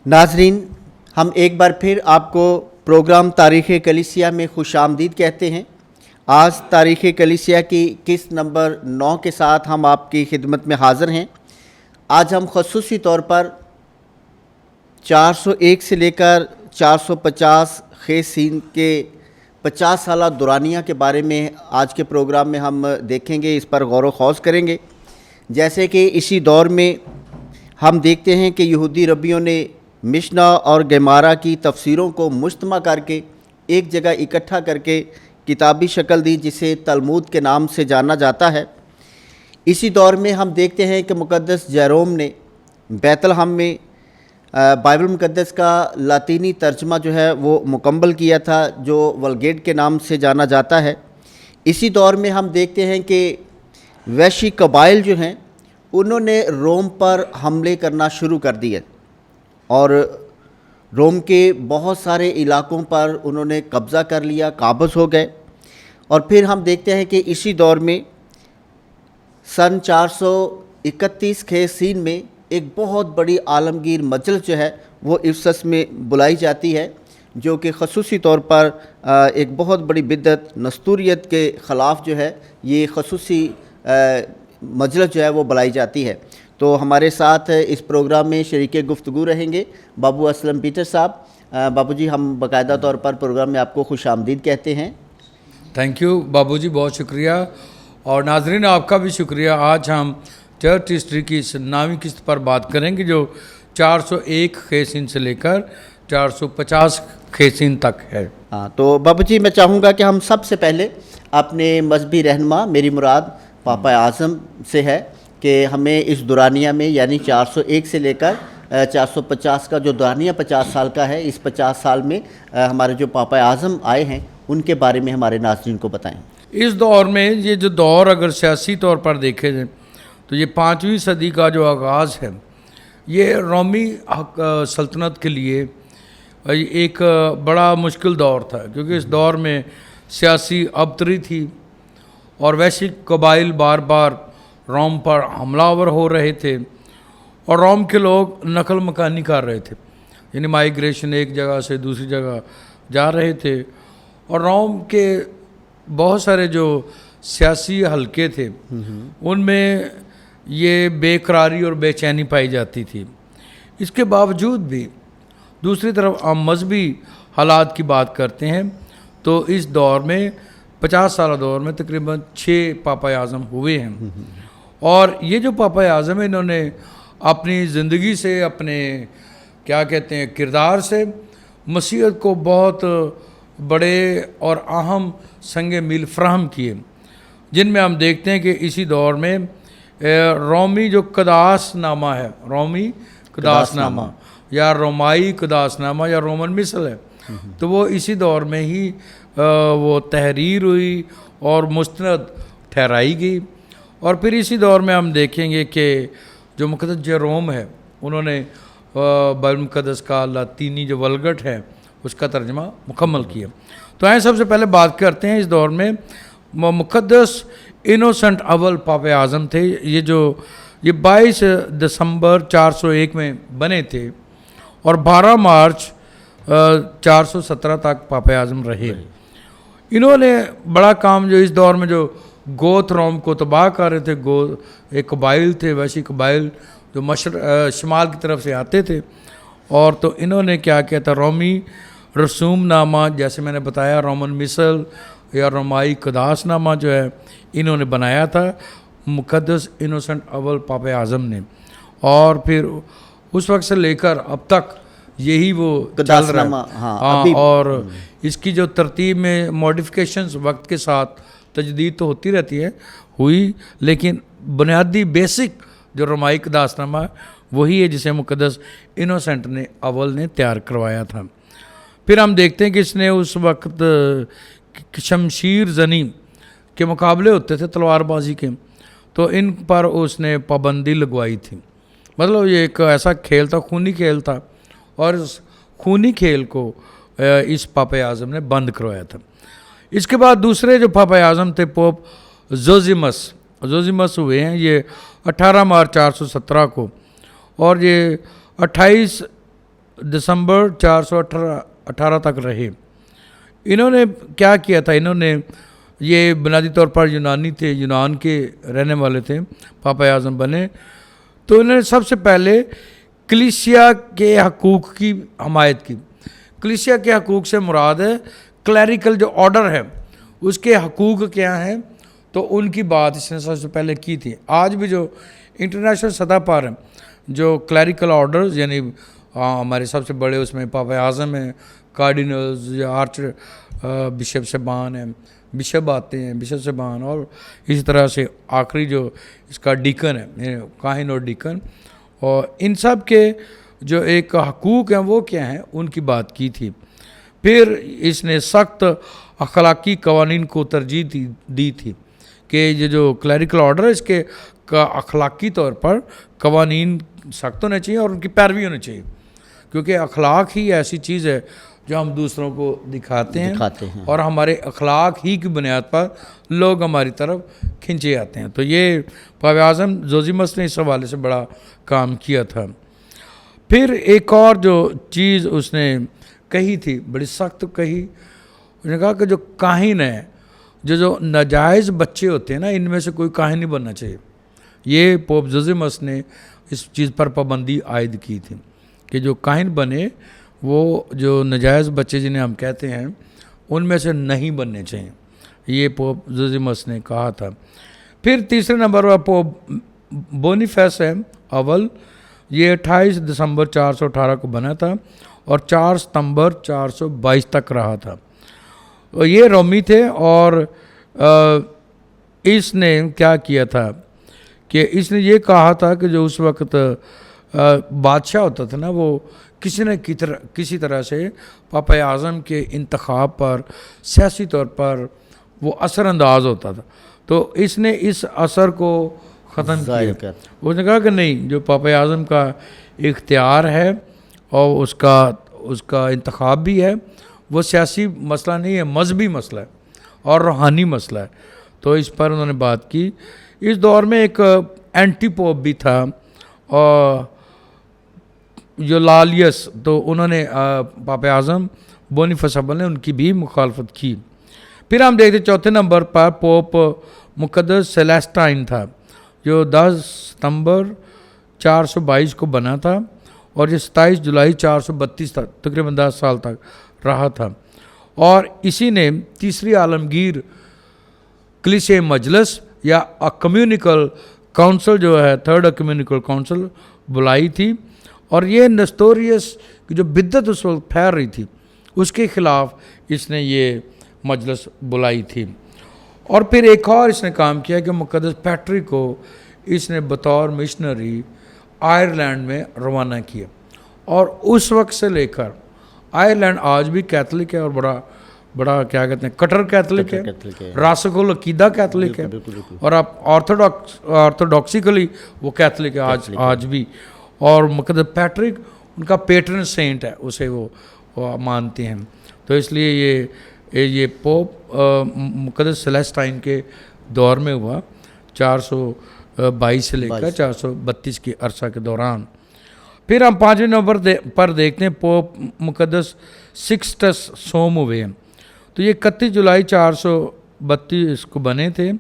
नाजरीन, हम एक बार फिर आपको प्रोग्राम तारीख़ कलीसिया में खुशामदीद कहते हैं। आज तारीख़ कलीसिया की किस्त नंबर 9 के साथ हम आपकी खिदमत में हाज़िर हैं। आज हम ख़ुसूसी तौर पर 401 से लेकर 450 खेसीन के 50 साला दुरानिया के बारे में आज के प्रोग्राम में हम देखेंगे, इस पर गौर व खौज करेंगे। जैसे कि इसी दौर में हम देखते हैं कि यहूदी रब्बियों ने मिशना और गेमारा की तफसीरों को मुज्तमा करके एक जगह इकट्ठा करके किताबी शक्ल दी, जिसे तलमूद के नाम से जाना जाता है। इसी दौर में हम देखते हैं कि मुक़द्दस जेरोम ने बैतलहम में बाइबल मुक़द्दस का लातीनी तर्जमा जो है वो मुकम्मल किया था, जो वल्गेट के नाम से जाना जाता है। इसी दौर में हम देखते हैं कि वैशी कबाइल जो हैं उन्होंने रोम पर हमले करना शुरू कर दिए और रोम के बहुत सारे इलाकों पर उन्होंने कब्ज़ा कर लिया, काबज़ हो गए। और फिर हम देखते हैं कि इसी दौर में सन 431 खेसीन में एक बहुत बड़ी आलमगीर मजलिस जो है वो इफ्सस में बुलाई जाती है, जो कि ख़ुसूसी तौर पर एक बहुत बड़ी बिद्दत नस्तूरियत के ख़िलाफ़ जो है ये ख़ुसूसी मजलिस जो है वो बुलाई जाती है। तो हमारे साथ इस प्रोग्राम में शरीके गुफ्तगू रहेंगे बाबू असलम पीटर साहब। बाबू जी, हम बाकायदा तौर पर प्रोग्राम में आपको खुशामदीद कहते हैं। थैंक यू बाबू जी, बहुत शुक्रिया। और नाजरीन, आपका भी शुक्रिया। आज हम चर्च हिस्ट्री की इस 9वीं किस्त पर बात करेंगे, जो 401 खेसीन से लेकर 450 खेसीन तक है। हाँ, तो बाबू जी, मैं चाहूँगा कि हम सबसे पहले अपने मजहबी रहनुमा, मेरी मुराद पापा आज़म से है, कि हमें इस दुरानिया में यानी 401 से लेकर 450 का जो दुरानिया 50 साल का है, इस 50 साल में हमारे जो पापा आज़म आए हैं उनके बारे में हमारे नाज़रीन को बताएं। इस दौर में ये जो दौर अगर सियासी तौर पर देखे जाए तो ये 5वीं सदी का जो आगाज़ है ये रोमी सल्तनत के लिए एक बड़ा मुश्किल दौर था, क्योंकि इस दौर में सियासी अबतरी थी और वैश्विक कबाइल बार बार रोम पर हमलावर हो रहे थे और रोम के लोग नकल मकानी कर रहे थे, यानी माइग्रेशन, एक जगह से दूसरी जगह जा रहे थे। और रोम के बहुत सारे जो सियासी हलके थे उनमें ये बेकरारी और बेचैनी पाई जाती थी। इसके बावजूद भी दूसरी तरफ हम मजहबी हालात की बात करते हैं तो इस दौर में 50 साल दौर में तकरीबन 6 पापा आज़म हुए हैं। और ये जो पापा आज़म है, इन्होंने अपनी ज़िंदगी से, अपने क्या कहते हैं किरदार से मसीहत को बहुत बड़े और अहम संगे मील फ्राहम किए, जिनमें हम देखते हैं कि इसी दौर में रोमी जो कदासनामा है, रोमी कदासनामा या रोमाई कदासनामा या रोमन मिसल है, तो वो इसी दौर में ही वो तहरीर हुई और मुस्तनद ठहराई गई। और फिर इसी दौर में हम देखेंगे कि जो मुक़द्दस जेरोम है उन्होंने बाइबल मुक़द्दस का लातीनी जो वल्गट है उसका तर्जमा मुकम्मल किया। तो आइए सबसे पहले बात करते हैं इस दौर में मुक़द्दस इनोसेंट अव्वल पापा आज़म थे। ये 22 दिसंबर 401 में बने थे और 12 मार्च 417 तक पापा आज़म रहे। इन्होंने बड़ा काम जो इस दौर में जो गोथ रोम को तबाह कर रहे थे, एक कबाइल थे, वैसी कबाइल जो शमाल की तरफ से आते थे, और तो इन्होंने क्या किया था, रोमी रसूमनामा, जैसे मैंने बताया, रोमन मिसल या रोमाई कदासनामा जो है इन्होंने बनाया था मुक़द्दस इनोसेंट अव्वल पापा आज़म ने। और फिर उस वक्त से लेकर अब तक यही वो चल रहा है। हाँ, और इसकी जो तरतीब में मॉडिफिकेशंस वक्त के साथ तजदीद तो होती रहती है, हुई, लेकिन बुनियादी बेसिक जो रोमाई कदासनामा वही है जिसे मुक़द्दस इनोसेंट ने अव्वल ने तैयार करवाया था। फिर हम देखते हैं कि इसने उस वक्त शमशीर जनी के मुकाबले होते थे तलवारबाजी के, तो इन पर उसने पाबंदी लगवाई थी। मतलब ये एक ऐसा खेल था, खूनी खेल था, और इस खूनी खेल को इस पापा आज़म ने बंद करवाया था। इसके बाद दूसरे जो पापा आज़म थे पोप जोजिमस हुए हैं, ये 18 मार्च 417 को, और ये 28 दिसंबर 418 तक रहे। इन्होंने क्या किया था, इन्होंने ये बुनियादी तौर पर यूनानी थे, यूनान के रहने वाले थे, पापा आज़म बने। तो इन्होंने सबसे पहले कलीसिया के हकूक़ की हमायत की। कलीसिया के हकूक़ से मुराद है क्लैरिकल जो ऑर्डर है उसके हकूक़ क्या हैं, तो उनकी बात इसने सबसे पहले की थी। आज भी जो इंटरनेशनल सतह पर जो क्लैरिकल ऑर्डर्स यानी हमारे सबसे बड़े उसमें पापा आज़म हैं, कार्डिनल्स या आर्च बिशप साहबान हैं, बिशप आते हैं, बिशप साहबान, और इसी तरह से आखिरी जो इसका डीकन है, काहिन और डीकन, और इन सब के जो एक हकूक़ हैं वो क्या हैं उनकी बात की थी। फिर इसने सख्त अखलाकी कवानीन को तरजीह दी थी कि ये जो क्लैरिकल ऑर्डर है इसके का अखलाकी तौर पर कवानीन सख्त होने चाहिए और उनकी पैरवी होनी चाहिए, क्योंकि अखलाक ही ऐसी चीज़ है जो हम दूसरों को दिखाते हैं और हमारे अखलाक ही की बुनियाद पर लोग हमारी तरफ खींचे जाते हैं। तो ये पापा आज़म जोजिमस ने इस हवाले से बड़ा काम किया था। फिर एक और जो चीज़ उसने कही थी, बड़ी सख्त कही, उसने कहा कि जो काहिन है, जो नाजायज़ बच्चे होते हैं ना, इनमें से कोई काहिन नहीं बनना चाहिए। ये पोप जोजिमस ने इस चीज़ पर पाबंदी आयद की थी कि जो काहिन बने वो जो नाजायज़ बच्चे जिन्हें हम कहते हैं उनमें से नहीं बनने चाहिए, ये पोप जोजिमस ने कहा था। फिर तीसरे नंबर पर पोप बोनीफेस है अव्वल, ये 28 दिसंबर 418 को बना था और 4 सितंबर 422 तक रहा था। और ये रोमी थे और इसने क्या किया था कि इसने ये कहा था कि जो उस वक्त बादशाह होता था ना, वो किसी तरह से पापा आज़म के इंतखाब पर सियासी तौर पर वो असरअंदाज होता था। तो इसने इस असर को ख़त्म किया। उसने कहा कि नहीं, जो पापा आज़म का इख्तियार है और उसका इंतखाब भी है, वो सियासी मसला नहीं है, मजहबी मसला है और रूहानी मसला है। तो इस पर उन्होंने बात की। इस दौर में एक एंटी पोप भी था और जो लालियस, तो उन्होंने पापा आज़म बोनीफेस अव्वल ने उनकी भी मुखालफत की। फिर हम देखते चौथे नंबर पर पोप मुकद्दस सेलेस्टाइन था, जो 10 सितंबर 422 को बना था और ये 27 जुलाई 432 तक, तकरीबन 10 साल तक रहा था। और इसी ने तीसरी आलमगीर कलीसिया मजलिस या कम्युनिकल काउंसिल जो है, थर्ड कम्युनिकल काउंसिल बुलाई थी। और ये नस्तोरियस की जो बिद्दत उस वक्त फैल रही थी उसके ख़िलाफ़ इसने ये मजलिस बुलाई थी। और फिर एक और इसने काम किया कि मुकद्दस पैट्रिक को इसने बतौर मिशनरी आयरलैंड में रवाना किया। और उस वक्त से लेकर आयरलैंड आज भी कैथलिक है और बड़ा क्या कहते हैं, कट्टर कैथलिक है, रासकुल अकीदा कैथलिक है, और आप ऑर्थोडॉक्सिकली वो कैथलिक है आज भी। और मुकद्दस पैट्रिक उनका पेट्रन सेंट है, उसे वो मानते हैं। तो इसलिए ये पोप मुकद्दस सेलेस्टाइन के दौर में हुआ, 422 से लेकर 432 के अरसा के दौरान। फिर हम 5वें नंबर पर देखते हैं पोप मुकद्दस सिक्सटस सोम हुए हैं। तो ये 31 जुलाई 432 को बने थे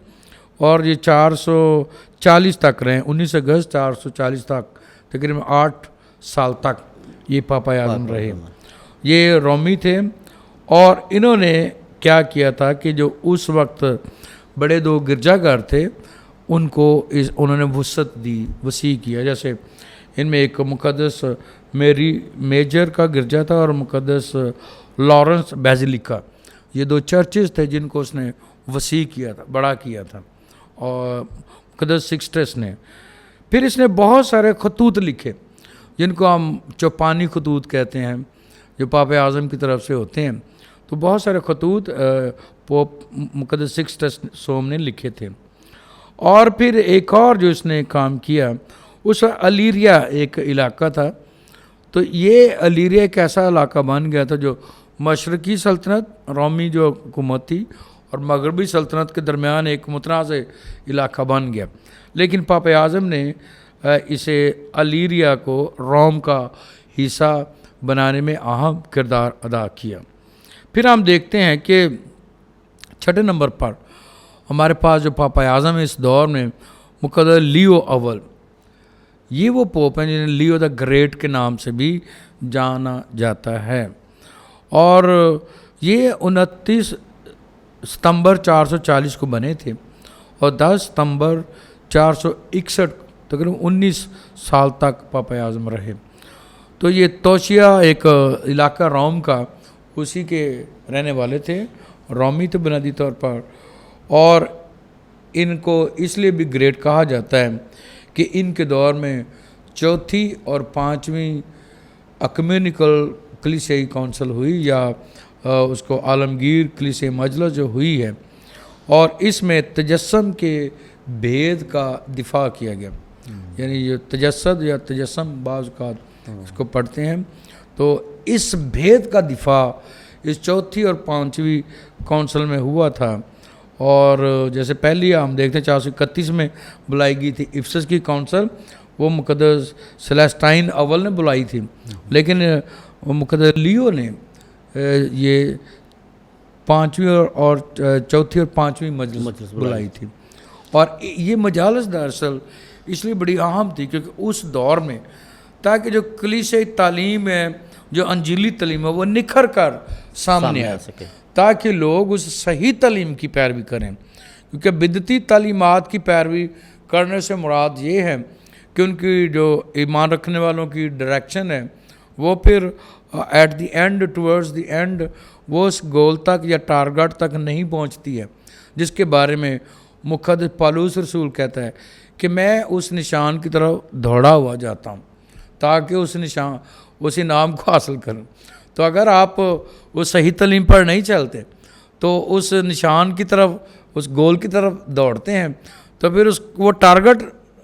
और ये 440 तक रहे, 19 अगस्त 440 तक, तकरीबन 8 साल तक ये पापा आज़म रहे। ये रोमी थे और इन्होंने क्या किया था कि जो उस वक्त बड़े 2 गिरजाघर थे उनको उन्होंने वसअत दी, वसी किया। जैसे इनमें एक मुकद्दस मेरी मेजर का गिरजा था और मुकद्दस लॉरेंस बेसिलिका, ये 2 चर्चेस थे जिनको उसने वसी किया था, बड़ा किया था और मुकद्दस सिक्सटस ने। फिर इसने बहुत सारे खतूत लिखे जिनको हम चौपानी खतूत कहते हैं, जो पापा आज़म की तरफ से होते हैं। तो बहुत सारे खतूत पोप मुकद्दस सिक्सटस सोम ने लिखे थे। और फिर एक और जो इसने काम किया, उस अलीरिया एक इलाका था, तो ये अलीरिया एक ऐसा इलाका बन गया था जो मशरक़ी सल्तनत, रोमी जो हुकूमत थी, और मगरबी सल्तनत के दरमियान एक मुतनाज़ इलाका बन गया। लेकिन पापा आज़म ने इसे अलीरिया को रोम का हिस्सा बनाने में अहम किरदार अदा किया। फिर हम देखते हैं कि छठे नंबर पर हमारे पास जो पापा आज़म इस दौर में मुक़द्दस लियो अव्वल, ये वो पोप हैं जिन्हें लियो द ग्रेट के नाम से भी जाना जाता है। और ये 29 सितंबर 440 को बने थे और 10 सितंबर 461 तकरीबन 19 साल तक पापा आज़म रहे। तो ये तोशिया एक इलाका रोम का, उसी के रहने वाले थे, रोमी थे बुनियादी तौर पर। और इनको इसलिए भी ग्रेट कहा जाता है कि इनके दौर में चौथी और पाँचवीं अकमेनिकल कलीसियाई काउंसिल हुई, या उसको आलमगीर कलीसियाई मजलिस जो हुई है, और इसमें तजस्सम के भेद का दिफा किया गया। यानी जो तजस्सद या तजस्सम बाज़ का इसको पढ़ते हैं, तो इस भेद का दिफा इस चौथी और पाँचवीं काउंसिल में हुआ था। और जैसे पहली हम देखते हैं 431 में बुलाई गई थी इफिसस की काउंसिल, वो मुक़द्दस सेलेस्टाइन अव्वल ने बुलाई थी, लेकिन वो मुक़द्दस लियो ने ये पाँचवीं और चौथी और पाँचवीं मजलिस बुलाई थी। और ये मजालिस दरअसल इसलिए बड़ी अहम थी क्योंकि उस दौर में, ताकि जो कलीसियाई तालीम है, जो अंजीली तालीम है, वो निखर कर सामने आ सके, ताकि लोग उस सही तालीम की पैरवी करें। क्योंकि बिदती तालीमात की पैरवी करने से मुराद ये है कि उनकी जो ईमान रखने वालों की डायरेक्शन है, वो फिर at the end, towards the end, वो उस गोल तक या टारगेट तक नहीं पहुंचती है, जिसके बारे में मुक़द्दस पौलुस रसूल कहता है कि मैं उस निशान की तरफ दौड़ा हुआ जाता हूँ ताकि उस इनाम को हासिल करूँ। तो अगर आप उस सही तालीम पर नहीं चलते तो उस निशान की तरफ, उस गोल की तरफ दौड़ते हैं, तो फिर वो टारगेट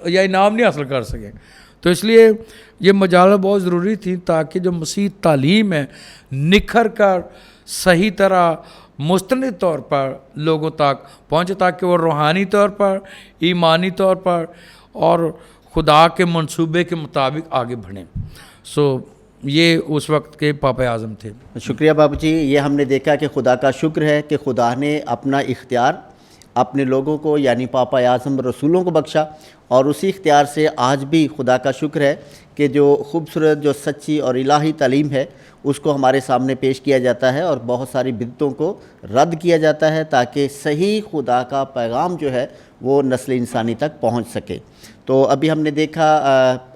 या इनाम नहीं हासिल कर सकें। तो इसलिए ये मजाला बहुत ज़रूरी थी ताकि जो मसीह तालीम है निखर कर सही तरह मुस्तनिद तौर पर लोगों तक पहुँचे, ताकि वो रूहानी तौर पर, ईमानी तौर पर और खुदा के मंसूबे के मुताबिक आगे बढ़ें। ये उस वक्त के पापा आज़म थे। शुक्रिया बाबूजी। ये हमने देखा कि खुदा का शुक्र है कि खुदा ने अपना इख्तियार अपने लोगों को यानी पापा आज़म रसूलों को बख्शा, और उसी इख्तियार से आज भी खुदा का शुक्र है कि जो खूबसूरत, जो सच्ची और इलाही तालीम है उसको हमारे सामने पेश किया जाता है और बहुत सारी बिदतों को रद्द किया जाता है, ताकि सही खुदा का पैगाम जो है वो नस्ल इंसानी तक पहुंच सके। तो अभी हमने देखा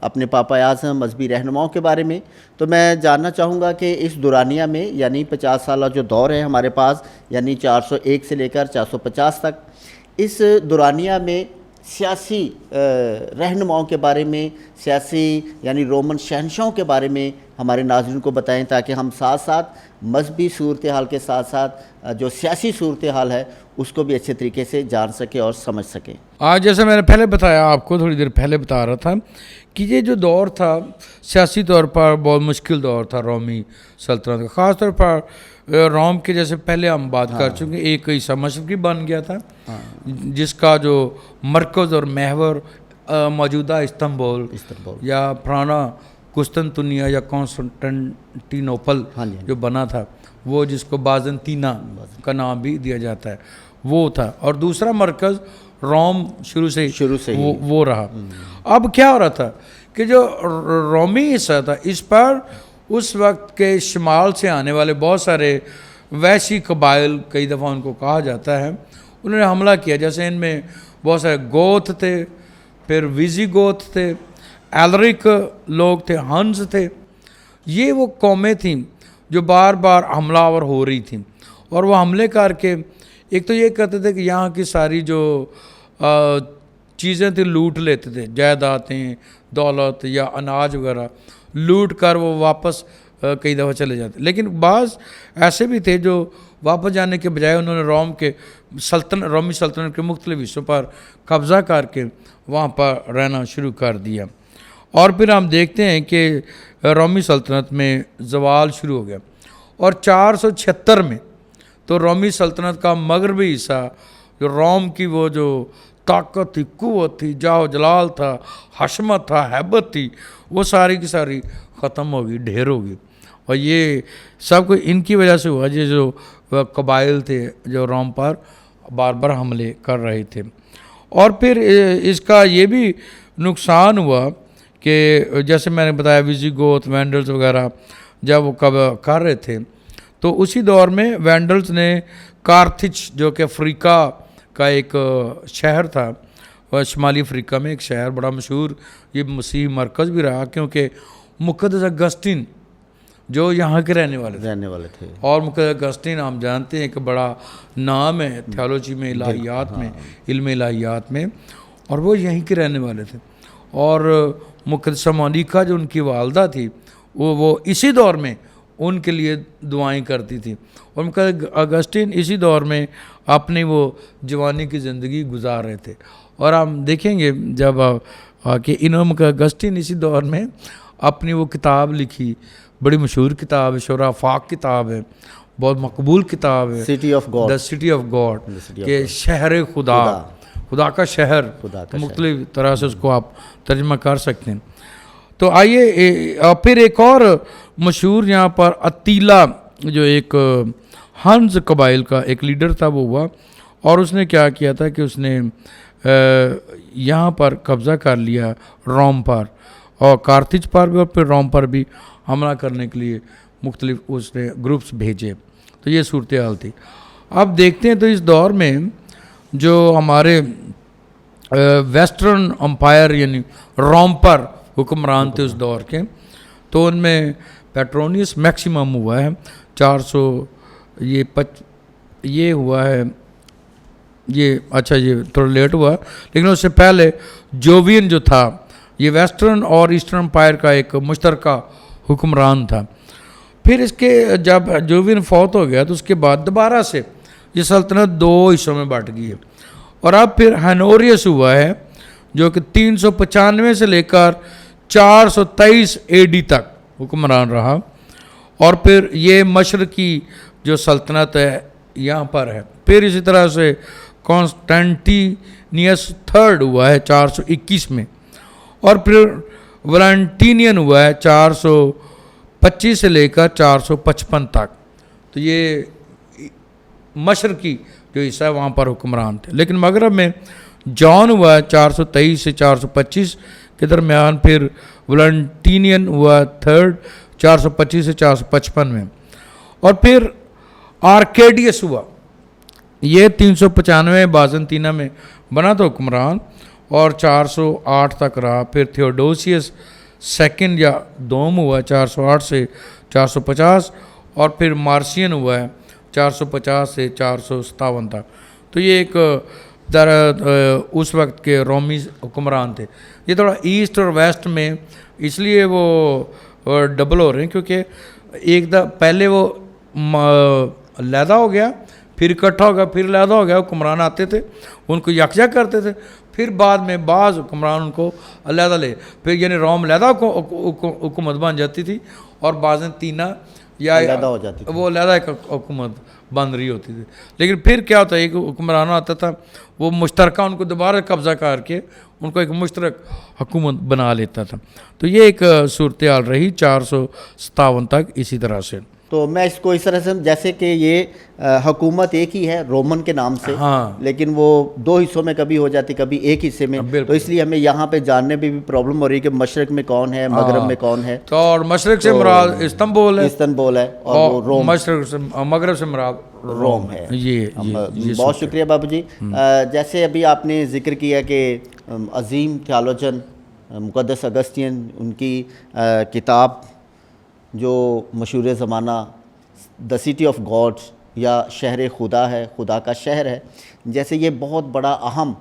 अपने पापा आज़म मजहबी रहनुमाओं के बारे में। तो मैं जानना चाहूँगा कि इस दुरानिया में यानी 50 साल जो दौर है हमारे पास, यानी 401 से लेकर 450 तक, इस दुरानिया में सियासी रहनुमाओं के बारे में, सियासी यानी रोमन शहनशाहों के बारे में हमारे नाज़रीन को बताएं, ताकि हम साथ साथ मजहबी सूरत हाल के साथ साथ जो सियासी सूरत हाल है उसको भी अच्छे तरीके से जान सके और समझ सकें। आज जैसे मैंने पहले बताया, आपको थोड़ी देर पहले बता रहा था कि ये जो दौर था सियासी तौर पर बहुत मुश्किल दौर था रोमी सल्तनत का, ख़ास तौर पर रोम के, जैसे पहले हम बात कर चुके, एक ईसा मशरक़ी बन गया था, जिसका जो मरकज़ और महवर मौजूदा इस्तंबुल या पुराना कुस्तुनतुनिया या कॉन्स्टेंटिनोपल जो बना था, वो जिसको बाज़ंतीना का नाम भी दिया जाता है, वो था। और दूसरा मरकज़ रोम शुरू से वो रहा। अब क्या हो रहा था कि जो रोमी हिस्सा था, इस पर उस वक्त के शुमाल से आने वाले बहुत सारे वैशी कबाइल, कई दफ़ा उनको कहा जाता है, उन्होंने हमला किया। जैसे इनमें बहुत सारे गोथ थे, फिर विजी गोथ थे, एलरिक लोग थे, हंस थे। ये वो कौमें थीं जो बार बार हमलावर हो रही थीं, और वो हमले करके एक तो ये कहते थे कि यहाँ की सारी जो चीज़ें थी लूट लेते थे, जायदादें, दौलत या अनाज वगैरह लूट कर वो वापस कई दफ़ा चले जाते। लेकिन बाज़ ऐसे भी थे जो वापस जाने के बजाय उन्होंने रोमी सल्तनत के मुख्तलिफ हिस्सों पर कब्ज़ा करके वहाँ पर रहना शुरू कर दिया। और फिर हम देखते हैं कि रोमी सल्तनत में ज़वाल शुरू हो गया, और 476 में तो रोमी सल्तनत का मगरबी हिस्सा, जो रोम की वो जो ताकत थी, कुव्वत थी, जाओ जलाल था, हशमत था, हैबत थी, वो सारी की सारी ख़त्म हो गई, ढेर हो गई। और ये सब कुछ इनकी वजह से हुआ, ये जो कबाइल थे जो रोम पर बार बार हमले कर रहे थे। और फिर इसका ये भी नुकसान हुआ कि जैसे मैंने बताया विजिगोथ वैंडल्स वगैरह जब वो कब कर रहे थे, तो उसी दौर में वैंडल्स ने कार्थिज जो कि अफ्रीका का एक शहर था, और शुमाली अफ्रीका में एक शहर बड़ा मशहूर ये मसीह मरकज़ भी रहा, क्योंकि मुक़द्दस अगस्तीन जो यहाँ के रहने वाले थे और मुक़द्दस अगस्तीन हम जानते हैं एक बड़ा नाम है थियोलॉजी में, इलाहियात में, इल्म इलाहियात में, और वो यहीं के रहने वाले थे। और मुक़द्दस मोनिका जो उनकी वालदा थी वो इसी दौर में उनके लिए दुआएं करती थी, और मुक़द्दस अगस्तीन इसी दौर में अपनी वो जवानी की ज़िंदगी गुजार रहे थे। और हम देखेंगे जब कि इन्होंने मुक़द्दस अगस्तीन इसी दौर में अपनी वो किताब लिखी, बड़ी मशहूर किताब है, शुराफाक किताब है, बहुत मकबूल किताब है, city of God, the city of God, के शहर खुदा, खुदा का शहर, मुख्तलिफ तरह से उसको आप तर्जमा कर सकते हैं। तो आइए फिर एक और मशहूर यहाँ पर अतीला जो एक हंस कबाइल का एक लीडर था वो हुआ, और उसने क्या किया था कि उसने यहाँ पर कब्ज़ा कर लिया रोम पर, और कार्थिज पर भी और फिर रोम पर भी हमला करने के लिए मुख्तलिफ उसने ग्रुप्स भेजे। तो ये सूरत हाल थी। अब देखते हैं तो इस दौर में जो हमारे वेस्टर्न अम्पायर यानी रोम पर हुक्मरान थे उस दौर के, तो उनमें पेट्रोनियस मैक्सिमम हुआ है 400, ये हुआ है ये, अच्छा ये थोड़ा लेट हुआ, लेकिन उससे पहले जोवियन जो था ये वेस्टर्न और ईस्टर्न अम्पायर का एक मुश्तरका हुक्मरान था। फिर इसके जब जोवियन फौत हो गया तो उसके बाद दोबारा से ये सल्तनत दो हिस्सों में बांट गई है, और अब फिर हनोरियस हुआ है जो कि 395 से लेकर 423 AD तक हुक्मरान रहा, और फिर ये मशरकी जो सल्तनत है यहाँ पर है। फिर इसी तरह से कॉन्स्टेंटिनियस थर्ड हुआ है 421 में, और फिर वैलेंटिनियन हुआ है 425 से लेकर 455 तक। तो ये मशरकी जो हिस्सा है वहाँ पर हुक्मरान थे। लेकिन मगरब में जॉन हुआ है 423 से 425 के दरमियान, फिर वैलेंटिनियन हुआ थर्ड 425 से 455 में, और फिर आर्केडियस हुआ, ये 395 बाज़ंतीना में बना था हुक्मरान और 408 तक रहा। फिर थियोडोसियस सेकंड या दोम हुआ 408 से 450, और फिर मार्सियन हुआ है 450 से 457 तक। तो ये एक उस वक्त के रोमी हुक्मरान थे। ये थोड़ा ईस्ट और वेस्ट में इसलिए वो डबल हो रहे हैं क्योंकि एक पहले वो लैदा हो गया, फिर इकट्ठा हो गया, फिर लैदा हो गया। हुक्मरान आते थे, उनको यकजा करते थे, फिर बाद में बाज़ हुक्मरान उनको अलहदा ले, फिर यानी रोम लैदा हुकूमत बन जाती थी और बाज़ंतीना या हो जाती थी, वो अलहदा एक हुकूमत बन रही होती थी। लेकिन फिर क्या होता है, एक हुक्मरान आता था, वो मुश्तरका उनको दोबारा कब्ज़ा करके उनको एक मुश्तरक हुकूमत बना लेता था। तो ये एक सूरत हाल रही 457 तक इसी तरह से। तो मैं इसको इस तरह से जैसे कि ये हुकूमत एक ही है रोमन के नाम से, हाँ, लेकिन वो दो हिस्सों में कभी हो जाती कभी एक हिस्से में, तो इसलिए हमें यहाँ पे जानने में भी प्रॉब्लम हो रही है कि मशरक में कौन है, मगरब में कौन है। तो और मशरक से मुराद इस्तांबुल है, और वो रोम, मशरक से मगरब से मुराद रोम है। ये बहुत शुक्रिया बाबू जी। जैसे अभी आपने जिक्र किया कि अजीम थियोलॉजन मुक़द्दस अगस्तियन, उनकी किताब जो मशहूर ज़माना द सिटी ऑफ गॉड या शहर खुदा है, खुदा का शहर है, जैसे ये बहुत बड़ा अहम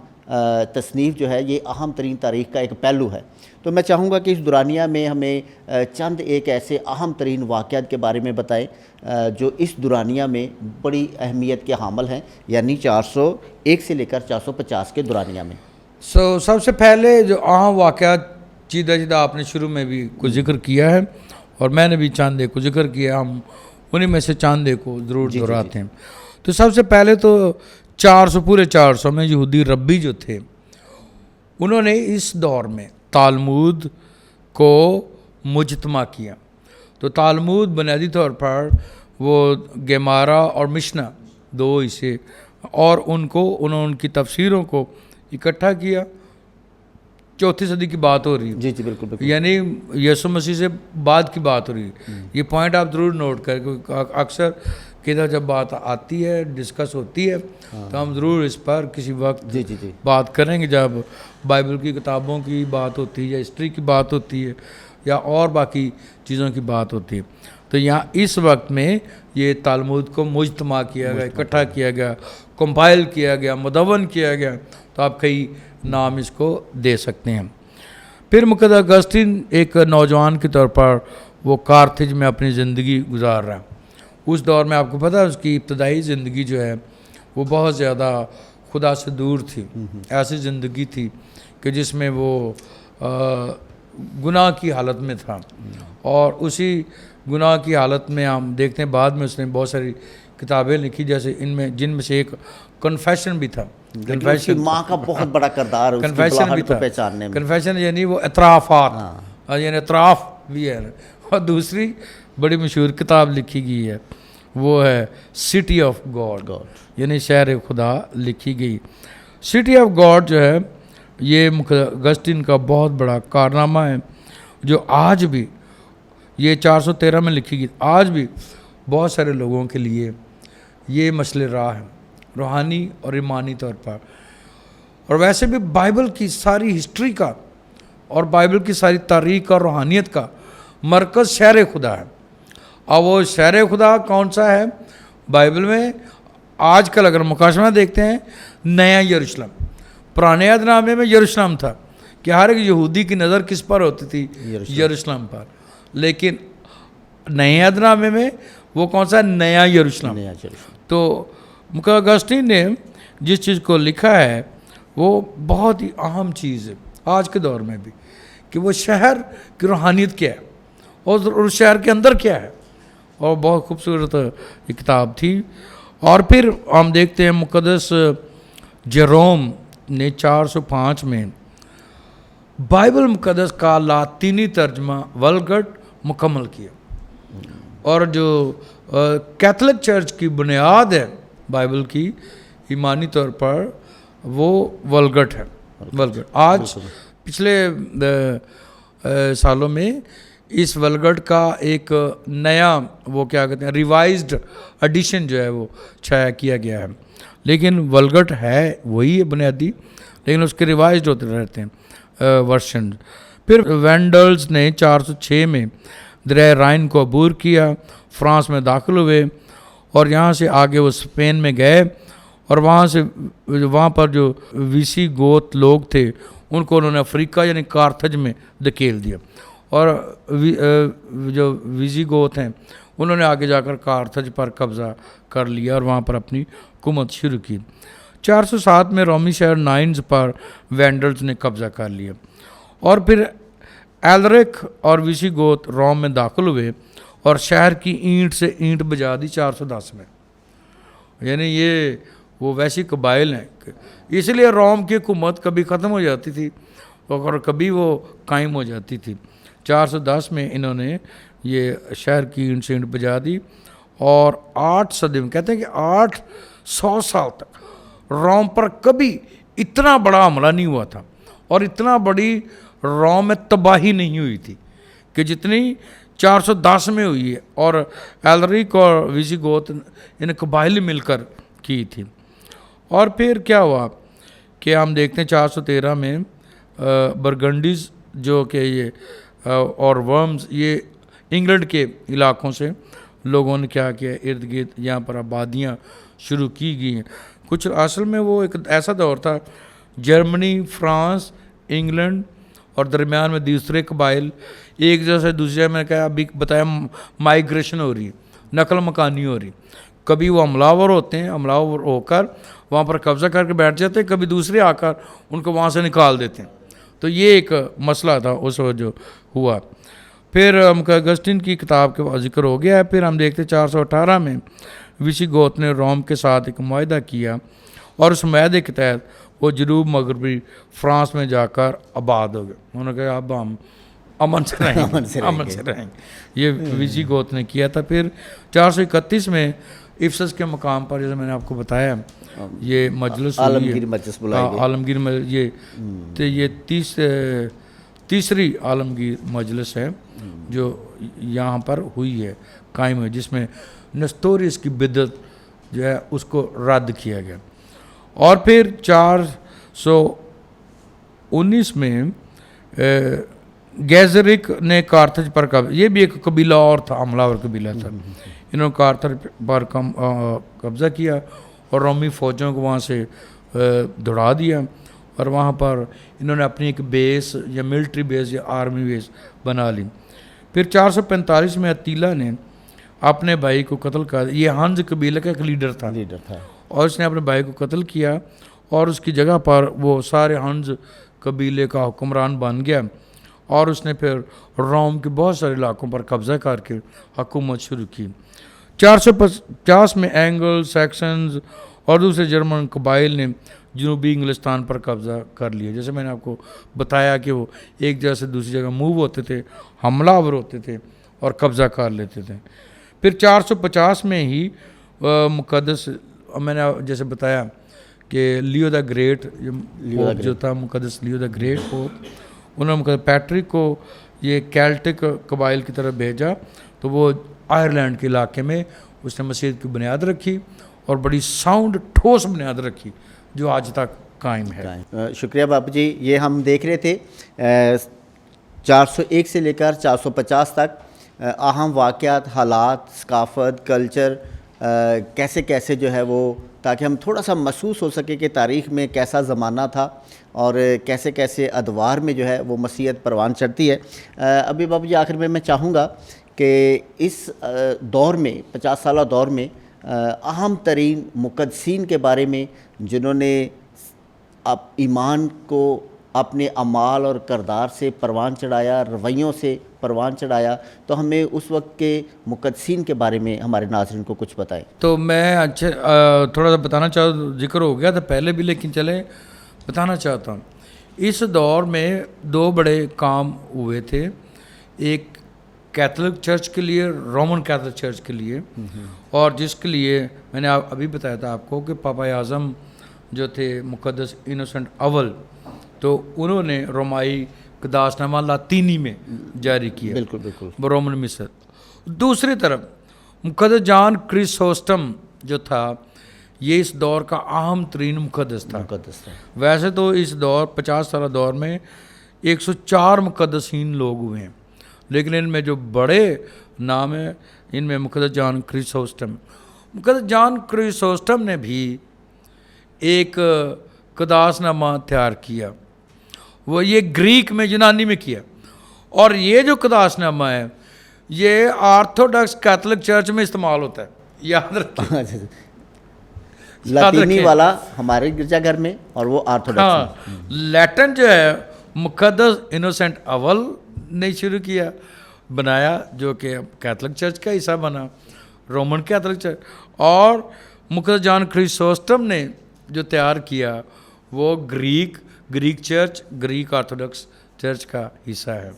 तसनीफ़ जो है, ये अहम तरीन तारीख़ का एक पहलू है। तो मैं चाहूँगा कि इस दुरानिया में हमें चंद एक ऐसे अहम तरीन वाक़यात के बारे में बताएं जो इस दुरानिया में बड़ी अहमियत के हामिल हैं, यानी 401 से लेकर 450 के दुरानिया में। सबसे पहले जो अहम वाक़यात सीधा आपने शुरू में भी कुछ जिक्र किया है और मैंने भी चांदे को जिक्र किया, हम उन्हीं में से चांदे को ज़रूर दोहराते हैं। तो सबसे पहले तो 400 पूरे 400 में यहूदी रब्बी जो थे, उन्होंने इस दौर में तालमुद को मुजतमा किया। तो तालमुद बुनियादी तौर पर वो गेमारा और मिशना दो हिस्से, और उन्होंने उनकी तफसीरों को इकट्ठा किया। चौथी सदी की बात हो रही है, जी जी बिल्कुल बिल्कुल। यानी यीशु मसीह से बाद की बात हो रही है। ये पॉइंट आप ज़रूर नोट करें, क्योंकि अक्सर किधर जब बात आती है, डिस्कस होती है, तो हम ज़रूर इस पर किसी वक्त जी जी जी बात करेंगे, जब बाइबल की किताबों की बात होती है या हिस्ट्री की बात होती है या और बाकी चीज़ों की बात होती है। तो यहाँ इस वक्त में ये तालमुद को मुजतमा किया गया, इकट्ठा किया गया, कंपाइल किया गया, मुदव्वन किया गया, तो आप कई नाम इसको दे सकते हैं। फिर मुक़द्दस अगस्तीन एक नौजवान के तौर पर वो कार्थेज में अपनी ज़िंदगी गुजार रहा है। उस दौर में आपको पता है उसकी इब्तदाई ज़िंदगी जो है वो बहुत ज़्यादा खुदा से दूर थी। ऐसी ज़िंदगी थी कि जिसमें वो गुनाह की हालत में था, और उसी गुनाह की हालत में हम देखते हैं बाद में उसने बहुत सारी किताबें लिखी, जैसे जिनमें से एक कन्फेशन भी था। कन्फेशन माँ का बहुत बड़ा किरदार है उसकी बुलाहट को पहचानने में। कन्फेशन यानी वो एतराफ़ात, यानी एतराफ़ भी है। और दूसरी बड़ी मशहूर किताब लिखी गई है, वो है सिटी ऑफ गॉड, यानी शहर खुदा लिखी गई। सिटी ऑफ गॉड जो है ये अगस्तीन का बहुत बड़ा कारनामा है, जो आज भी, ये 413 में लिखी गई, आज भी बहुत सारे लोगों के लिए ये मसले राह है, रूहानी और ईमानी तौर पर। और वैसे भी बाइबल की सारी हिस्ट्री का और बाइबल की सारी तारीख और रूहानियत का मरकज़ शहर खुदा है। और वो शहर खुदा कौन सा है बाइबल में? आजकल अगर मुकाशमा देखते हैं, नया यरूशलेम। पुराने अहदनामे में यरूशलेम था कि हर एक यहूदी की नज़र किस पर होती थी? यरूशलेम पर। लेकिन नए अहदनामे में वो कौन सा? नया यरूशलेम। तो मुक़द्दस अगस्तीन ने जिस चीज़ को लिखा है वो बहुत ही अहम चीज़ है आज के दौर में भी, कि वो शहर की रूहानियत क्या है और उस शहर के अंदर क्या है। और बहुत खूबसूरत ये किताब थी। और फिर हम देखते हैं मुक़द्दस जेरोम ने 405 में बाइबल मुक़द्दस का लातीनी तर्जमा वल्गट मुकम्मल किया। और जो कैथोलिक चर्च की बुनियाद है बाइबल की ईमानी तौर पर, वो वल्गट है। वल्गट आज पिछले सालों में इस वल्गट का एक नया, वो क्या कहते हैं, रिवाइज्ड एडिशन जो है वो छाया किया गया है। लेकिन वल्गट है वही है बुनियादी, लेकिन उसके रिवाइज्ड होते रहते हैं वर्शन। फिर वेंडल्स ने 406 में दरिया राइन को अबूर किया, फ्रांस में दाखिल हुए, और यहाँ से आगे वो स्पेन में गए, और वहाँ पर जो विसी गोत लोग थे उनको उन्होंने अफ्रीका यानी कार्थज में धकेल दिया। और जो विसी गोत हैं उन्होंने आगे जाकर कार्थज पर कब्ज़ा कर लिया और वहाँ पर अपनी हुकूमत शुरू की। 407 में रोमी शहर नाइन्स पर वेंडल्स ने कब्ज़ा कर लिया। और फिर एलरिक और विसी गोत रोम में दाखिल हुए और शहर की ईंट से ईंट बजा दी 410 में। यानी ये वो वैसी कबाइल हैं, इसलिए रोम की हुकूमत कभी ख़त्म हो जाती थी और कभी वो कायम हो जाती थी। 410 में इन्होंने ये शहर की ईंट से ईंट बजा दी, और 8 सदी में, कहते हैं कि 800 साल तक रोम पर कभी इतना बड़ा हमला नहीं हुआ था और इतना बड़ी रोम में तबाही नहीं हुई थी कि जितनी 410 में हुई है। और एलरिक और विजिगोत इन कबाइल मिलकर की थी। और फिर क्या हुआ कि हम देखते हैं 413 में बरगंडीज जो कि ये और वर्म्स, ये इंग्लैंड के इलाकों से लोगों ने क्या किया, इर्द गिर्द यहाँ पर आबादियाँ शुरू की गई हैं। कुछ असल में वो एक ऐसा दौर था, जर्मनी, फ्रांस, इंग्लैंड और दरमियान में दूसरे कबाइल एक जगह से दूसरी जगह, मैंने कहा अभी बताया, माइग्रेशन हो रही है, नकल मकानी हो रही। कभी वो हमलावर होते हैं, हमलावर होकर वहाँ पर कब्ज़ा करके बैठ जाते हैं, कभी दूसरे आकर उनको वहाँ से निकाल देते हैं। तो ये एक मसला था उस वक्त जो हुआ। फिर अगस्तीन की किताब के जिक्र हो गया है। फिर हम देखते 418 में विसिगोथ ने रोम के साथ एक मुआहदा किया और उस मुआहदे के तहत वो जनूब मगरबी फ्रांस में जाकर आबाद हो गए। उन्होंने कहा अब हम अमन से रहेंगे, अमन से रहेंगे। ये विजी गोत ने किया था। फिर 431 में इफ्सस के मकाम पर, जैसे मैंने आपको बताया, ये मजलिस आलमगीर मजलिस बुलाई गई। आलमगीर ये तो ये तीसरी आलमगीर मजलिस है जो यहाँ पर हुई है, कायम है, जिसमें नस्तोरियस की बिदत जो है उसको रद्द किया गया। और फिर 419 में गैजरिक ने कार्थज पर ये भी एक कबीला और था, हमलावर कबीला था। इन्होंने कार्थज पर कब्ज़ा किया और रोमी फ़ौजों को वहाँ से दौड़ा दिया, और वहाँ पर इन्होंने अपनी एक बेस या मिलिट्री बेस या आर्मी बेस बना ली। फिर 445 में अतीला ने अपने भाई को कत्ल कर, ये हंज कबीले का एक लीडर था, और उसने अपने भाई को कत्ल किया, और उसकी जगह पर वो सारे हंज कबीले का हुक्मरान बन गया, और उसने फिर रोम के बहुत सारे इलाकों पर कब्ज़ा करके हुकूमत शुरू की। 450 में एंगल, सैक्सन्स और दूसरे जर्मन कबाइल ने जनूबी इंग्लिस्तान पर कब्ज़ा कर लिया। जैसे मैंने आपको बताया कि वो एक जगह से दूसरी जगह मूव होते थे, हमलावर होते थे और कब्ज़ा कर लेते थे। फिर 450 में ही मुक़द्दस, मैंने जैसे बताया कि लियो द ग्रेट जो था, मुक़द्दस लियो द ग्रेट पोप, उन्होंने मुक़द्दस पैट्रिक को ये कैल्टिक कबाइल की तरफ भेजा, तो वो आयरलैंड के इलाके में उसने मस्जिद की बुनियाद रखी, और बड़ी साउंड ठोस बुनियाद रखी जो आज तक कायम है। शुक्रिया बापू जी। ये हम देख रहे थे 401 से लेकर 450 तक अहम वाक़यात, हालात, सकाफ़त, कल्चर कैसे कैसे जो है वो, ताकि हम थोड़ा सा महसूस हो सके कि तारीख़ में कैसा ज़माना था और कैसे कैसे अदवार में जो है वो मसीहत परवान चढ़ती है। अभी बाबू जी आखिर में मैं चाहूँगा कि इस दौर में, 50 साला दौर में अहम तरीन मुक़द्दसीन के बारे में, जिन्होंने ईमान को अपने अमाल और किरदार से परवान चढ़ाया, रवैयों से परवान चढ़ाया, तो हमें उस वक्त के मुक़द्दसीन के बारे में हमारे नाज़रीन को कुछ बताएं। तो मैं थोड़ा सा बताना चाहता, जिक्र हो गया था पहले भी, लेकिन चले बताना चाहता हूँ। इस दौर में दो बड़े काम हुए थे, एक कैथोलिक चर्च के लिए, रोमन कैथोलिक चर्च के लिए, और जिसके लिए मैंने अभी बताया था आपको कि पापा आज़म जो थे मुक़द्दस इनोसेंट अव्वल, तो उन्होंने रोमाई कदासनामा लातीनी में जारी किया, बिल्कुल बिल्कुल, रोमन मिस्र। दूसरी तरफ मुक़द्दस जॉन क्रिसोस्टम जो था, ये इस दौर का अहम तरीन मुक़द्दस था। वैसे तो इस दौर 50 साल दौर में 104 मुक़द्दसीन लोग हुए हैं, लेकिन इनमें जो बड़े नाम हैं, इनमें मुक़द्दस जॉन क्रिसोस्टम, मुक़द्दस जॉन क्रिसोस्टम ने भी एक कदासनामा तैयार किया, वो ये ग्रीक में, यूनानी में किया, और ये जो कदासनामा है ये ऑर्थोडॉक्स कैथोलिक चर्च में इस्तेमाल होता है, याद रखिए। लैटिनी वाला हमारे गिरजाघर में, और वो ऑर्थोडॉक्स। हाँ, लैटिन जो है मुक़द्दस इनोसेंट अव्वल ने शुरू किया, बनाया, जो कि कैथोलिक चर्च का हिस्सा बना, रोमन कैथोलिक चर्च, और मुक़द्दस जॉन क्रिसोस्टम ने जो तैयार किया वो Greek church, Greek Orthodox church का हिस्सा है।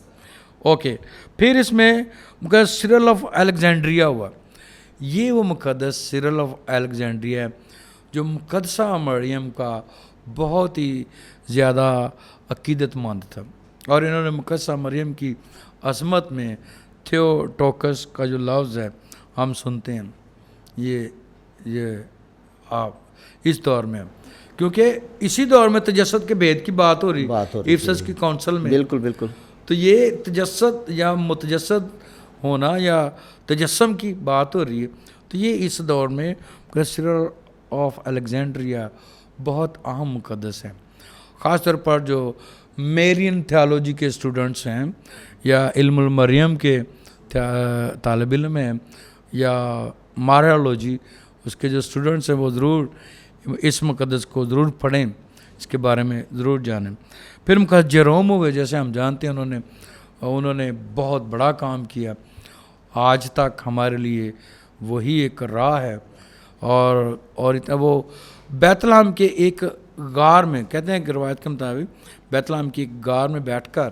ओके, फिर इसमें मुक़द्दस सिरिल ऑफ अलेक्जेंड्रिया हुआ। ये वो मुक़द्दस सिरिल ऑफ अलेक्जेंड्रिया है जो मुक़द्दसा मरियम का बहुत ही ज़्यादा अकीदतमंद था, और इन्होंने मुक़द्दसा मरियम की अज़मत में थियोटोकस का जो लफ्ज़ है हम सुनते हैं, ये आप इस दौर में, क्योंकि इसी दौर में तजस्सुद के भेद की बात हो रही इफ्सस की काउंसिल में। बिल्कुल बिल्कुल। तो ये तजस्सुद या मुतजस्सद होना या तजस्सम की बात हो रही है, तो ये इस दौर में सिरिल ऑफ अलेक्जेंड्रिया बहुत अहम मुक़द्दस है। ख़ास तौर पर जो मेरियन थियोलॉजी के स्टूडेंट्स हैं या इल्मुल मरियम के तालिब इल्म हैं या मारियोलॉजी, उसके जो स्टूडेंट्स हैं वो ज़रूर इस मुक़द्दस को ज़रूर पढ़ें, इसके बारे में ज़रूर जानें। फिर मुक़द्दस जेरोम हुए, जैसे हम जानते हैं उन्होंने बहुत बड़ा काम किया, आज तक हमारे लिए वही एक राह है। और इतना वो बैतलहम के एक गार में, कहते हैं कि रवायत के मुताबिक बैतलहम की एक गार में बैठकर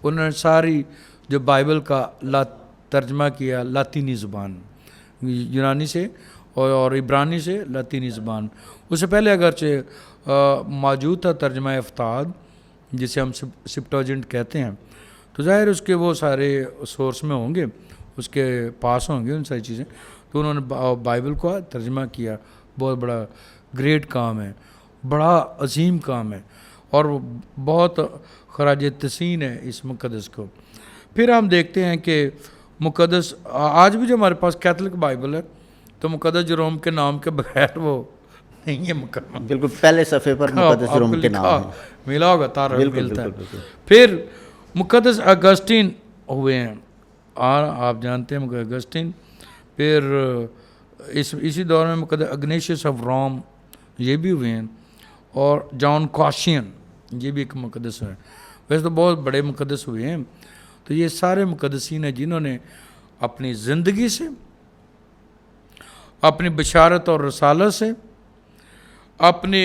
उन्होंने सारी जो बाइबल का तर्जमा किया लातीनी ज़ुबान, यूनानी से और इब्रानी से लातीनी ज़ुबान। उससे पहले अगरचे मौजूद था तर्जमा अफ्ताद, जिसे हम सिप्टोजेंट कहते हैं, तो ज़ाहिर उसके वो सारे सोर्स में होंगे, उसके पास होंगे उन सारी चीज़ें। तो उन्होंने बाइबल को तर्जमा किया। बहुत बड़ा ग्रेट काम है, बड़ा अजीम काम है और बहुत खराज तहसीन है इस मुक़द्दस को। फिर हम देखते हैं कि मुक़द्दस आज भी जो हमारे पास कैथलिक बाइबल है तो मुक़द्दस जेरोम के नाम के बगैर वो नहीं है मुकम्मल। बिल्कुल पहले सफ़े पर मुक़द्दस जेरोम के नाम है, मिला होगा, तारा बिल्कुल, मिलता है। बिल्कुल, बिल्कुल। फिर मुक़द्दस अगस्टिन हुए हैं, आप जानते हैं मुक़द्दस अगस्टिन। फिर इसी दौर में मुक़द्दस इग्नेशियस ऑफ रोम ये भी हुए हैं, और जॉन कॉशियन ये भी एक मुक़द्दस है। वैसे तो बहुत बड़े मुक़द्दस हुए हैं। तो ये सारे मुक़द्दसीन हैं जिन्होंने अपनी ज़िंदगी से, अपनी बशारत और रसालत से, अपने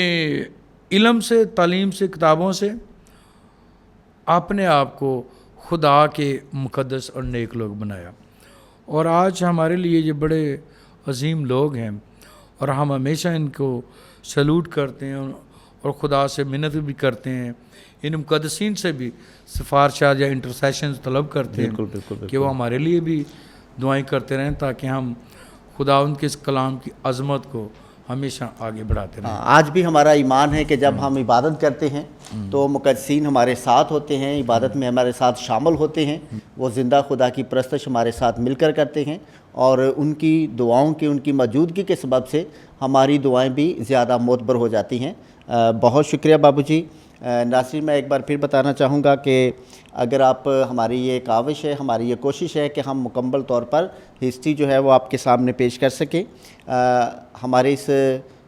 इल्म से, तालीम से, किताबों से अपने आप को खुदा के मुक़द्दस और नेक लोग बनाया। और आज हमारे लिए ये बड़े अजीम लोग हैं और हम हमेशा इनको सलूट करते हैं और खुदा से मिन्नत भी करते हैं। इन मुक़द्दसीन से भी सिफारशात या इंटरसेशन तलब करते हैं बिल्कुल, बिल्कुल, बिल्कुल। कि वो हमारे लिए भी दुआएं करते रहें, ताकि हम खुदा उनके इस कलाम की अज़मत को हमेशा आगे बढ़ाते रहें। आज भी हमारा ईमान है कि जब हम इबादत करते हैं तो मुक़द्दसीन हमारे साथ होते हैं, इबादत में हमारे साथ शामिल होते हैं। वो ज़िंदा खुदा की परस्तश हमारे साथ मिलकर करते हैं और उनकी दुआओं की, उनकी मौजूदगी के सबब से हमारी दुआएं भी ज़्यादा मोतबर हो जाती हैं। बहुत शुक्रिया बाबूजी। नाज़रीन, मैं एक बार फिर बताना चाहूँगा कि अगर आप, हमारी ये काविश है, हमारी ये कोशिश है कि हम मुकम्मल तौर पर हिस्ट्री जो है वो आपके सामने पेश कर सकें। हमारे इस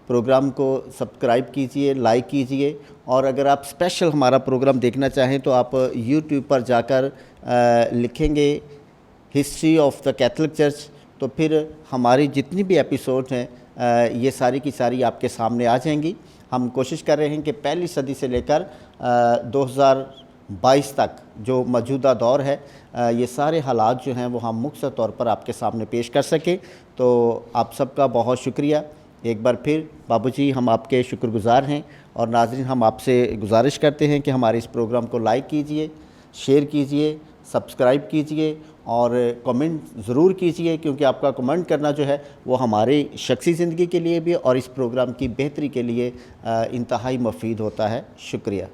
प्रोग्राम को सब्सक्राइब कीजिए, लाइक कीजिए, और अगर आप स्पेशल हमारा प्रोग्राम देखना चाहें तो आप यूट्यूब पर जाकर लिखेंगे history of the Catholic church, तो फिर हमारी जितनी भी एपिसोड हैं ये सारी की सारी आपके सामने आ जाएंगी। हम कोशिश कर रहे हैं कि पहली सदी से लेकर 2022 तक जो मौजूदा दौर है, ये सारे हालात जो हैं वो हम मुख्तसर तौर पर आपके सामने पेश कर सकें। तो आप सबका बहुत शुक्रिया एक बार फिर बाबूजी, हम आपके शुक्रगुज़ार हैं। और नाज़रीन, हम आपसे गुजारिश करते हैं कि हमारे इस प्रोग्राम को लाइक कीजिए, शेयर कीजिए, सब्सक्राइब कीजिए और कमेंट ज़रूर कीजिए, क्योंकि आपका कमेंट करना जो है वो हमारी शख्सी ज़िंदगी के लिए भी और इस प्रोग्राम की बेहतरी के लिए इंतहाई मुफीद होता है। शुक्रिया।